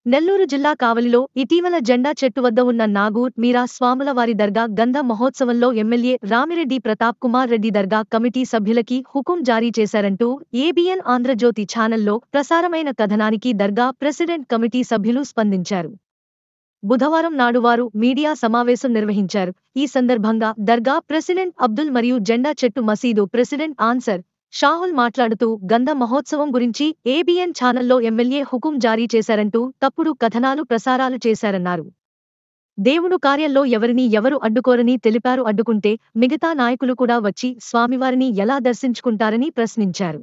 నెల్లూరు జిల్లా కావలిలో ఇటీవల జెండా చెట్టు వద్ద ఉన్న నాగూర్ మీరా స్వాములవారి దర్గా గంధ మహోత్సవంలో ఎమ్మెల్యే రామిరెడ్డి ప్రతాప్ కుమార్ రెడ్డి దర్గా కమిటీ సభ్యులకి హుకుం జారీ చేశారంటూ ఏబిఎన్ ఆంధ్రజ్యోతి ఛానల్లో ప్రసారమైన కథనానికి దర్గా ప్రెసిడెంట్ కమిటీ సభ్యులు స్పందించారు. బుధవారం నాడు వారు మీడియా సమావేశం నిర్వహించారు. ఈ సందర్భంగా దర్గా ప్రెసిడెంట్ అబ్దుల్ మరియు జెండా చెట్టు మసీదు ప్రెసిడెంట్ ఆన్సర్ షాహుల్ మాట్లాడుతూ గంధ మహోత్సవం గురించి ఏబిఎన్ ఛానల్లో ఎమ్మెల్యే హుకుం జారీ చేశారంటూ తప్పుడు కథనాలు ప్రసారాలు చేశారన్నారు. దేవుడు కార్యంలో ఎవరిని ఎవరు అడ్డుకోరని తెలిపారు. అడ్డుకుంటే మిగతా నాయకులు కూడా వచ్చి స్వామివారిని ఎలా దర్శించుకుంటారని ప్రశ్నించారు.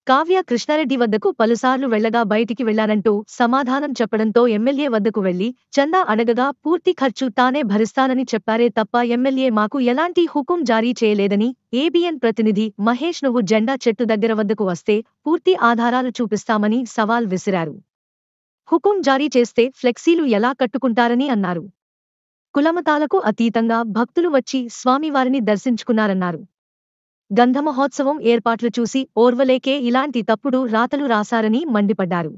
కావ్య కృష్ణారెడ్డి వద్దకు పలుసార్లు వెళ్లగా బయటికి వెళ్లారంటూ సమాధానం చెప్పడంతో ఎమ్మెల్యే వద్దకు వెళ్లి చందా అడగగా పూర్తి ఖర్చు తానే భరిస్తానని చెప్పారే తప్ప ఎమ్మెల్యే మాకు ఎలాంటి హుకుం జారీ చేయలేదని ఏబిఎన్ ప్రతినిధి మహేష్ నువ్వు జెండా చెట్టు దగ్గర వద్దకు వస్తే పూర్తి ఆధారాలు చూపిస్తామని సవాల్ విసిరారు. హుకుం జారీ చేస్తే ఫ్లెక్సీలు ఎలా కట్టుకుంటారని అన్నారు. కులమతాలకు అతీతంగా భక్తులు వచ్చి స్వామివారిని దర్శించుకున్నారన్నారు. గంధ మహోత్సవం ఏర్పాట్లు చూసి ఓర్వలేకే ఇలాంటి తప్పుడు రాతలు రాశారని మండిపడ్డారు.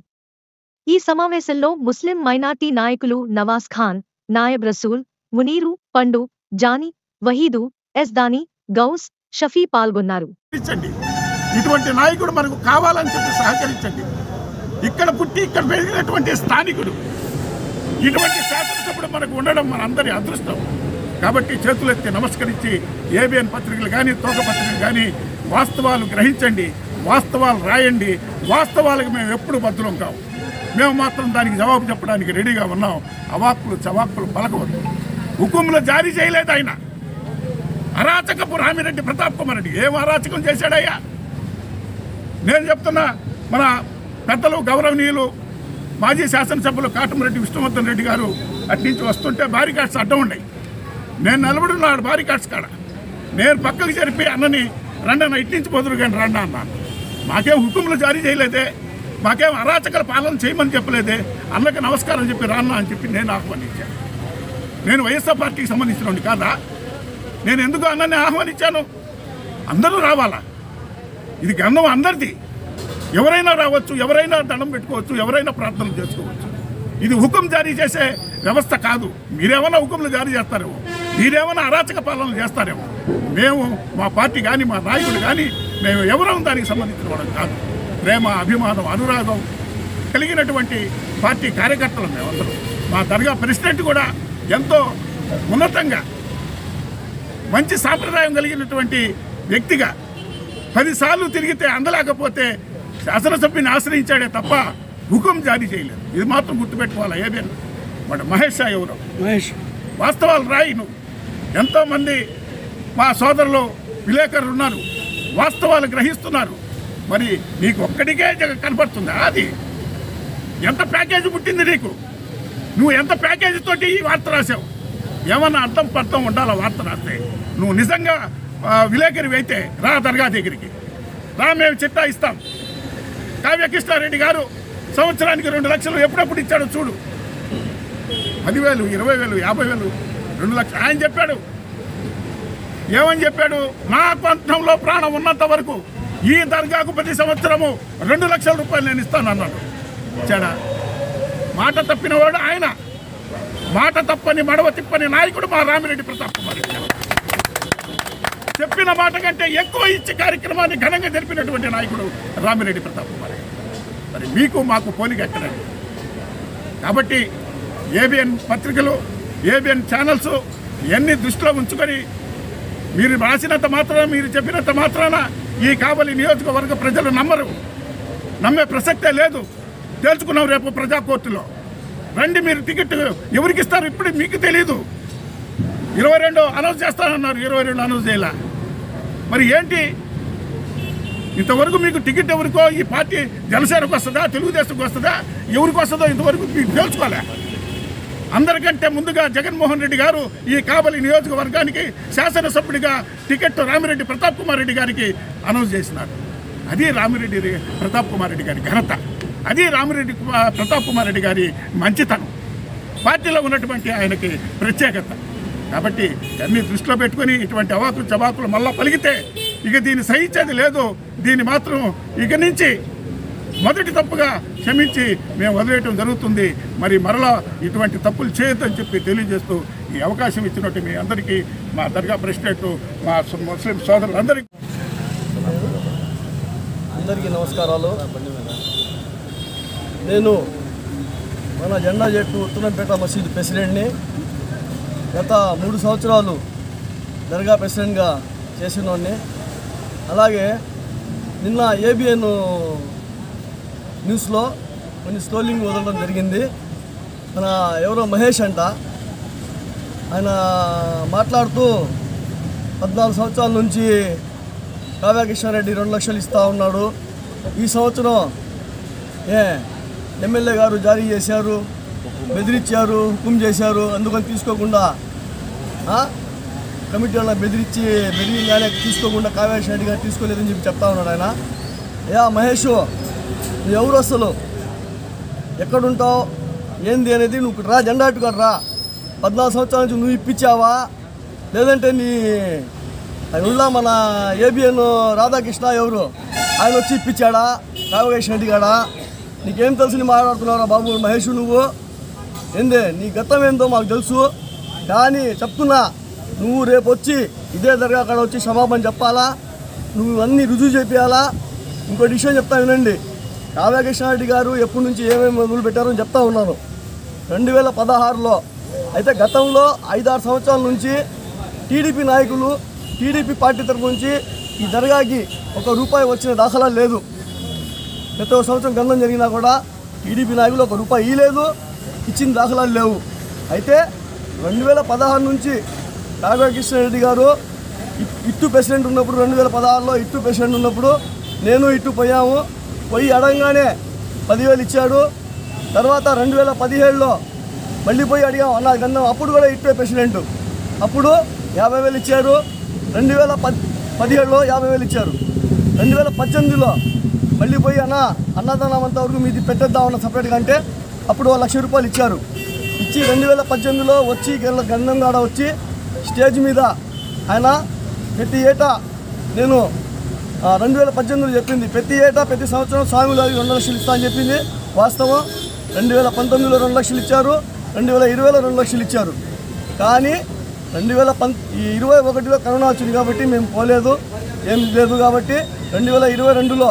ఈ సమావేశంలో ముస్లిం మైనార్టీ నాయకులు నవాజ్ ఖాన్, నాయబ్ రసూల్, మునీరు, పండు, జానీ, వహీదు, ఎస్ దాని, గౌస్, షఫీ పాల్గొన్నారు. ఇటువంటి నాయకుడు మనకు కావాలని చెప్పి సహకరించండి. ఇక్కడ పుట్టి ఇక్కడ పెరిగినటువంటి స్థానికుడు ఇటువంటి శాసనసభ్యుడు మనకు ఉండడం మనందరి అదృష్టం. కాబట్టి చేతులెత్తి నమస్కరించి ఏబిఎన్ పత్రికలు కానీ తోక పత్రికలు కానీ వాస్తవాలు గ్రహించండి, వాస్తవాలు రాయండి. వాస్తవాలకు మేము ఎప్పుడు బద్దులం కావు. మేము మాత్రం దానికి జవాబు చెప్పడానికి రెడీగా ఉన్నాం. అవాక్కులు చవాక్కులు పలకవద్దు. హుకుములు జారీ చేయలేదు ఆయన. అరాచకపు రామిరెడ్డి ప్రతాప్ కుమార్ రెడ్డి ఏం అరాచకం చేశాడయ్యా? నేను చెప్తున్నా, మన పెద్దలు గౌరవనీయులు మాజీ శాసనసభ్యులు కాటమరెడ్డి విష్ణువర్ధన్ రెడ్డి గారు అట్నుంచి వస్తుంటే బారికాడ్స్ అడ్డం ఉన్నాయి. నేను నిలబడున్నాడు బారికాడ్స్ కాడ. నేను పక్కకు జరిపి అన్నని రండన్న ఇట్నుంచి పొదురు కానీ రండి అన్నాను. మాకేం హుకుములు జారీ చేయలేదే, మాకేం అరాచకల పాలన చేయమని చెప్పలేదే, అన్నకి నమస్కారం చెప్పి రాన్నా అని చెప్పి నేను ఆహ్వానించాను. నేను వైఎస్ఆర్ పార్టీకి సంబంధించిన కాదా? నేను ఎందుకు అన్నని ఆహ్వానించాను? అందరూ రావాలా? ఇది గంధం అందరిది. ఎవరైనా రావచ్చు, ఎవరైనా దండం పెట్టుకోవచ్చు, ఎవరైనా ప్రార్థనలు చేసుకోవచ్చు. ఇది హుకుం జారీ చేసే వ్యవస్థ కాదు. మీరేమన్నా హుకుములు జారీ చేస్తారేమో, మీరేమన్నా అరాచక పాలనలు చేస్తారేమో. మేము మా పార్టీ కానీ మా నాయకుడు కానీ మేము ఎవరూ దానికి సంబంధించిన వాళ్ళం కాదు. ప్రేమ, అభిమానం, అనురాగం కలిగినటువంటి పార్టీ కార్యకర్తలు మేమందరం. మా దర్గా ప్రెసిడెంట్ కూడా ఎంతో ఉన్నతంగా మంచి సాంప్రదాయం కలిగినటువంటి వ్యక్తిగా 10 సార్లు తిరిగితే అందలేకపోతే శాసనసభ్యుని ఆశ్రయించాడే తప్ప హుకుం జారీ చేయలేదు. ఇది మాత్రం గుర్తుపెట్టుకోవాలి. ఏబిఎన్ మన మహేష్ ఎవరు వాస్తవాలు రాయి. నువ్వు ఎంతోమంది మా సోదరులు విలేకరులు ఉన్నారు, వాస్తవాలు గ్రహిస్తున్నారు. మరి నీకు ఒక్కడికే కనపడుతుందా? అది ఎంత ప్యాకేజీ పుట్టింది నీకు? నువ్వు ఎంత ప్యాకేజీ తోటి ఈ వార్త రాసావు? ఏమన్నా అర్థం పర్థం ఉండాలా వార్త రాస్తే? నువ్వు నిజంగా విలేకరివి అయితే రా దర్గా దగ్గరికి రా, మేము చిట్టా ఇస్తాం. కావ్య కృష్ణారెడ్డి గారు సంవత్సరానికి 2 లక్షలు ఎప్పుడెప్పుడు ఇచ్చాడో చూడు. 10,000, 20,000, 50,000, 2 లక్షలు ఆయన చెప్పాడు. ఏమని చెప్పాడు? నా పంతంలో ప్రాణం ఉన్నంత వరకు ఈ దర్గాకు ప్రతి సంవత్సరము 2 లక్షల రూపాయలు నేను ఇస్తాను అన్నాడు. ఇచ్చాడా? మాట తప్పినవాడు ఆయన. మాట తప్పని మడవ తిప్పని నాయకుడు మా రామిరెడ్డి ప్రతాప్ కుమార్ రెడ్డి. చెప్పిన మాట కంటే ఎక్కువ ఇచ్చి కార్యక్రమాన్ని ఘనంగా జరిపినటువంటి నాయకుడు రామిరెడ్డి ప్రతాప్ కుమార్ రెడ్డి. మరి మీకు మాకు పోలిక ఎక్కడండి? కాబట్టి ఏబిఎన్ పత్రికలు, ఏబిఎన్ ఛానల్స్ ఇవన్నీ దృష్టిలో ఉంచుకొని మీరు రాసినంత మాత్రాన, మీరు చెప్పినంత మాత్రాన ఈ కావలి నియోజకవర్గ ప్రజలు నమ్మరు. నమ్మే ప్రసక్తే లేదు. తెలుసుకున్నాం రేపు ప్రజా కోర్టులో. రండి, మీరు టికెట్ ఎవరికి ఇస్తారు ఇప్పుడు మీకు తెలీదు. 22 అనౌన్స్ చేస్తానన్నారు, 22 అనౌన్స్ చేయాల. మరి ఏంటి? ఇంతవరకు మీకు టికెట్ ఎవరికో, ఈ పార్టీ జనసేనకు వస్తుందా, తెలుగుదేశంకి వస్తుందా, ఎవరికి వస్తుందో ఇంతవరకు మీకు తెలుసుకోలే. అందరికంటే ముందుగా జగన్మోహన్ రెడ్డి గారు ఈ కావలి నియోజకవర్గానికి శాసనసభ్యుడిగా టికెట్ రామిరెడ్డి ప్రతాప్ కుమార్ రెడ్డి గారికి అనౌన్స్ చేసినారు. అది రామిరెడ్డి ప్రతాప్ కుమార్ రెడ్డి గారి ఘనత. అది రామిరెడ్డి ప్రతాప్ కుమార్ రెడ్డి గారి మంచితనం, పార్టీలో ఉన్నటువంటి ఆయనకి ప్రత్యేకత. కాబట్టి అన్ని దృష్టిలో పెట్టుకుని ఇటువంటి అవాకులు చవాకులు మళ్ళా పలికితే ఇక దీన్ని సహించేది లేదు. దీన్ని మాత్రం ఇక నుంచి మొదటి తప్పుగా క్షమించి మేము వదిలేయటం జరుగుతుంది. మరి మరలా ఇటువంటి తప్పులు చేయొద్దని చెప్పి తెలియజేస్తూ ఈ అవకాశం ఇచ్చినట్టు మీ అందరికీ మా దర్గా ప్రెసిడెంట్ మా ముస్లిం సోదరులందరికీ నమస్కారాలు. నేను మన జెండా చెట్టు ఉత్తరంపేట మసీదు ప్రెసిడెంట్ని. గత 3 సంవత్సరాలు దర్గా ప్రెసిడెంట్గా చేసినోడిని. అలాగే నిన్న ఏబిఎన్ న్యూస్లో కొన్ని స్టోలింగ్ వదలడం జరిగింది. మన ఎవరో మహేష్ అంట, ఆయన మాట్లాడుతూ 14 సంవత్సరాల నుంచి కావ్యకృష్ణారెడ్డి 2 లక్షలు ఇస్తూ ఉన్నాడు, ఈ సంవత్సరం ఎమ్మెల్యే గారు జారీ చేశారు, బెదిరించారు, హుకుం చేశారు, అందుకని తీసుకోకుండా కమిటీ వాళ్ళ బెదిరింగానే తీసుకోకుండా కావ్యకృష్ణారెడ్డి గారు తీసుకోలేదని చెప్పి చెప్తా ఉన్నాడు ఆయన. మహేష్, నువ్వు ఎవరు, అసలు ఎక్కడుంటావు, ఏంది అనేది నువ్వు రా, జెండా అట్టుకొని రా. 14 సంవత్సరాల నుంచి నువ్వు ఇప్పించావా, లేదంటే నీ ఉల్లా మన ఏబిఎన్ రాధాకృష్ణ ఎవరు ఆయన వచ్చి ఇప్పించాడా, కావ్యకృష్ణారెడ్డి గాడా? నీకేం తెలుసు నీ మాట్లాడుతున్నావురా బాబు మహేష్? నువ్వు ఏందే, నీ గతం ఏందో మాకు తెలుసు, కానీ చెప్తున్నా, నువ్వు రేపు వచ్చి ఇదే దర్గా అక్కడ వచ్చి క్షమాపణ చెప్పాలా, నువ్వు అన్నీ రుజువు చేయాలా. ఇంకో విషయం చెప్తా వినండి. కావ్యకృష్ణారెడ్డి గారు ఎప్పటి నుంచి ఏమేమి మొదలు పెట్టారో చెప్తా ఉన్నాను. 2016లో అయితే గతంలో 5-6 సంవత్సరాల నుంచి టీడీపీ నాయకులు, టీడీపీ పార్టీ తరఫు నుంచి ఈ దర్గాకి ₹1 వచ్చిన దాఖలా లేదు. గత సంవత్సరం గంధం జరిగినా కూడా టీడీపీ నాయకులు ₹1 ఇవ్వలేదు, ఇచ్చిన దాఖలాలు లేవు. అయితే 2016 నుంచి కావ్యకృష్ణారెడ్డి గారు ఇట్టు ప్రెసిడెంట్ ఉన్నప్పుడు, 2016లో ఇట్టు ప్రెసిడెంట్ ఉన్నప్పుడు నేను ఇట్టు పోయి అడగంగానే 10,000 ఇచ్చాడు. తర్వాత 2017లో మళ్ళీ పోయి అడిగాం అన్న గంధం, అప్పుడు కూడా ఇట్టే ప్రెసిడెంట్, అప్పుడు 50,000 ఇచ్చారు. 2017లో 50,000 ఇచ్చారు. 2018లో మళ్ళీ పోయి అన్నదానం అంతవరకు మీది పెట్టేద్దామన్న సపరేట్గా అంటే అప్పుడు ₹1,00,000 ఇచ్చారు. ఇచ్చి 2018లో వచ్చి గంధం కాడ వచ్చి స్టేజ్ మీద ఆయన ప్రతి ఏటా నేను 2018లో చెప్పింది, ప్రతి ఏటా ప్రతి సంవత్సరం స్వామివారికి 2 లక్షలు ఇస్తా అని చెప్పింది వాస్తవం. 2019లో 2 లక్షలు ఇచ్చారు, 2020లో 2 లక్షలు ఇచ్చారు. కానీ 2021లో కరోనా వచ్చింది కాబట్టి మేము పోలేదు, ఏం లేదు కాబట్టి 2022లో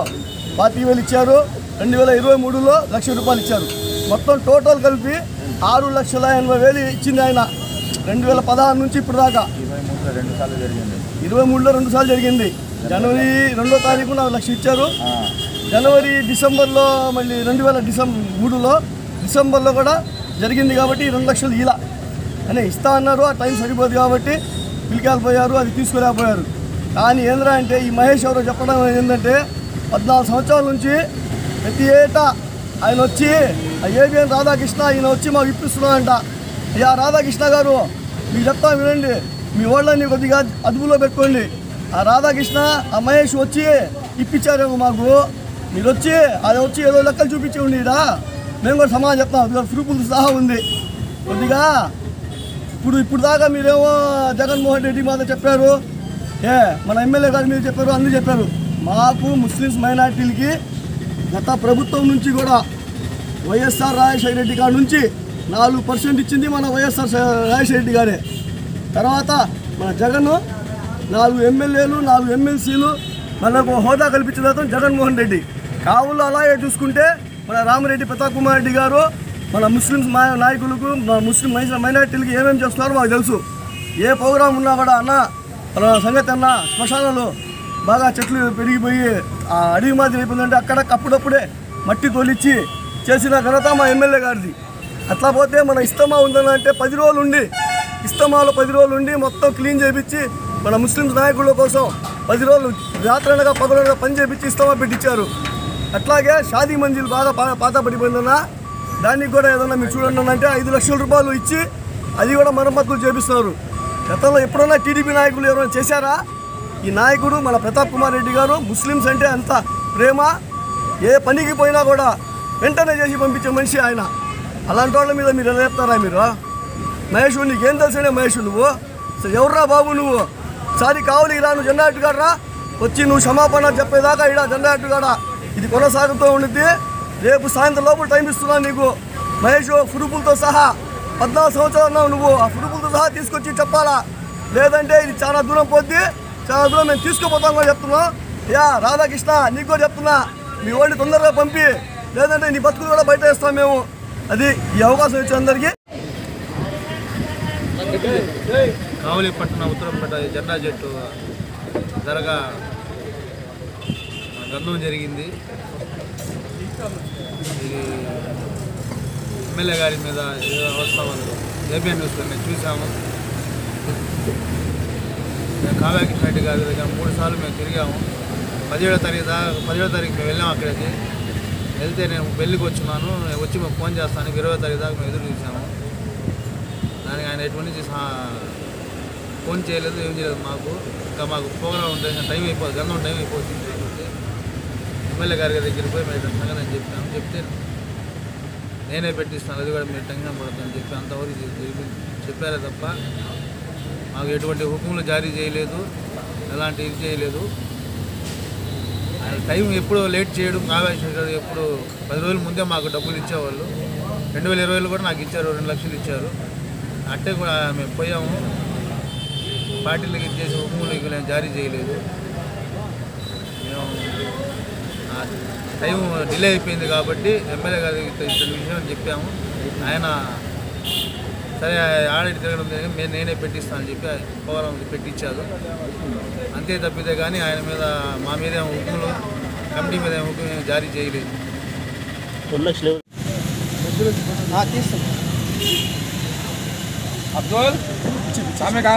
40,000 ఇచ్చారు, 2023లో ₹1,00,000 ఇచ్చారు. మొత్తం టోటల్ కలిపి 6,80,000 ఇచ్చింది ఆయన 2016 నుంచి ఇప్పుడు దాకా. 23లో 2 సార్లు జరిగింది. జనవరి 2వ తారీఖున 1,00,000 ఇచ్చారు. డిసెంబర్లో మళ్ళీ 2023లో డిసెంబర్లో కూడా జరిగింది కాబట్టి 2 లక్షలు ఇలా అని ఇస్తా అన్నారు. ఆ టైం సరిపోదు కాబట్టి పిలికాలిపోయారు, అది తీసుకురాపోయారు. కానీ ఏంద్రా అంటే ఈ మహేష్ ఎవరో చెప్పడం ఏంటంటే 14 సంవత్సరాల నుంచి ప్రతి ఏటా ఆయన వచ్చి ఏబిఎన్ రాధాకృష్ణ ఈయన వచ్చి మాకు ఇప్పిస్తున్నాడంట. అయ్యా రాధాకృష్ణ గారు, మీకు చెప్తా వినండి, మీ వాళ్ళని కొద్దిగా అదుపులో పెట్టుకోండి. ఆ రాధాకృష్ణ ఆ మహేష్ వచ్చి ఇప్పించారేమో మాకు, మీరు వచ్చి అది వచ్చి ఏదో లెక్కలు చూపించి ఉండేదా, మేము కూడా సమాధానం చెప్తాం, ప్రూఫ్లు సహా ఉంది. కొద్దిగా ఇప్పుడు దాకా మీరేమో జగన్మోహన్ రెడ్డి మీద చెప్పారు, మన ఎమ్మెల్యే గారి మీద చెప్పారు, అన్నీ చెప్పారు. మాకు ముస్లిమ్స్ మైనార్టీలకి గత ప్రభుత్వం నుంచి కూడా వైఎస్ఆర్ రాజశేఖర రెడ్డి గారి నుంచి 4% ఇచ్చింది మన వైఎస్ఆర్ రాజశేఖర రెడ్డి గారే. తర్వాత మన జగన్ 4 ఎమ్మెల్యేలు 4 ఎమ్మెల్సీలు మనకు హోదా కల్పించిన జగన్మోహన్ రెడ్డి. కావులు అలాగే చూసుకుంటే మన రామిరెడ్డి ప్రతాప్ కుమార్ రెడ్డి గారు మన ముస్లిమ్స్ నాయకులకు, ముస్లిం మైనార్టీలకి ఏమేమి చేస్తున్నారో మాకు తెలుసు. ఏ ప్రోగ్రాం ఉన్నా కూడా మన సంగతి శ్మశానాలు బాగా చెట్లు పెరిగిపోయి అడవి మాదిరి అయిపోయిందంటే అక్కడ అప్పుడప్పుడే మట్టి తోలిచ్చి చేసిన ఘనత మా ఎమ్మెల్యే గారిది. అట్లా పోతే మన ఇస్తమా ఉందంటే 10 రోజులు ఉండి, ఇస్తమాలో 10 రోజులు ఉండి మొత్తం క్లీన్ చేయించి మన ముస్లిమ్స్ నాయకుల కోసం 10 రోజులు రాత్రనగా పగలనగా పని చేయించి ఇస్తమా పెట్టించారు. అట్లాగే షాదీ మంజిల్ బాగా పాత పడిపోయిందన్నా, దానికి కూడా ఏదన్నా మీరు చూడండి అంటే ₹5,00,000 ఇచ్చి అది కూడా మరమ్మతులు చేపిస్తున్నారు. గతంలో ఎప్పుడన్నా టీడీపీ నాయకులు ఎవరైనా చేశారా? ఈ నాయకుడు మన ప్రతాప్ కుమార్ రెడ్డి గారు ముస్లిమ్స్ అంటే అంత ప్రేమ, ఏ పనికి పోయినా కూడా వెంటనే చేసి పంపించే మనిషి ఆయన. అలాంటి వాళ్ళ మీద మీరు ఎలా చెప్తారా? మీరు మహేష్ నీకేం తెలుసనే మహేష్, నువ్వు ఎవర్రా బాబు, నువ్వు సారి కావాలి ఇలా నువ్వు జెండా అట్టుగాడరా వచ్చి నువ్వు క్షమాపణ చెప్పేదాకా ఇలా జెండా అట్టుగాడ ఇది కొనసాగుతూ ఉండిద్ది. రేపు సాయంత్రం లోపల టైం ఇస్తున్నాను నీకు మహేష్, ప్రూఫ్లతో సహా. 14 సంవత్సరాలు ఉన్నావు నువ్వు, ఆ ప్రూఫ్లతో సహా తీసుకొచ్చి చెప్పాలా, లేదంటే ఇది చాలా దూరం పోద్ది, చాలా దూరం మేము తీసుకుపోతాం కూడా చెప్తున్నాం. రాధాకృష్ణ నీకు కూడా చెప్తున్నా, మీ వాడిని తొందరగా పంపి, లేదంటే నీ బతుకులు కూడా బయట వేస్తాం మేము. అది ఈ అవకాశం ఇచ్చే అందరికీ. కావలి పట్టణ ఉత్తరంపేట జెండా చెట్టు దర్గా గంధం జరిగింది. ఇది ఎమ్మెల్యే గారి మీద వస్తామని ఏబిఎన్ న్యూస్లో మేము చూసాము. మేము కావ్యాకృష్ణ రెడ్డి గారి దగ్గర 3 సార్లు మేము తిరిగాము. 17వ తారీఖు మేము వెళ్ళాము. అక్కడికి వెళ్తే నేను పెళ్ళికి వచ్చున్నాను, వచ్చి మేము ఫోన్ చేస్తాను. 20వ తారీఖు దాకా మేము ఎదురు చూసాము. దానికి ఆయన ఎటువంటి ఫోన్ చేయలేదు, ఏం చేయలేదు. ఇంకా మాకు ప్రోగ్రాం ఉంటే టైం అయిపోతుంది, గంధం టైం అయిపోతుంది కాబట్టి ఎమ్మెల్యే గారి దగ్గరికి పోయి మేము సంగతి అని చెప్పాము. చెప్తే నేనే పెట్టిస్తాను, అది కూడా మీరు టెన్షన్ పడుతుందని చెప్పి అంతవరకు చెప్పారే తప్ప మాకు ఎటువంటి హుకుములు జారీ చేయలేదు, ఎలాంటి ఇది చేయలేదు. ఆయన టైం ఎప్పుడు లేట్ చేయడం, కావేశ్వర ఎప్పుడు 10 రోజుల ముందే మాకు డబ్బులు ఇచ్చేవాళ్ళు. 2020లో కూడా నాకు ఇచ్చారు, 2 లక్షలు ఇచ్చారు. అట్టే కూడా మేము పోయాము. పార్టీలకు ఇచ్చేసి హుకుములు మేము జారీ చేయలేదు. మేము టైం డిలే అయిపోయింది కాబట్టి ఎమ్మెల్యే గారికి ఇతని విషయం అని చెప్పాము. ఆయన సరే ఆడికి తిరగడం జరిగింది, నేనే పెట్టిస్తానని చెప్పి ప్రోగ్రాం పెట్టించారు. అంతే తప్పితే కానీ ఆయన మీద మా మీద హుకుములు, కమిటీ మీద హుకుము జారీ చేయలేదు. అబ్దుల్ సామెకా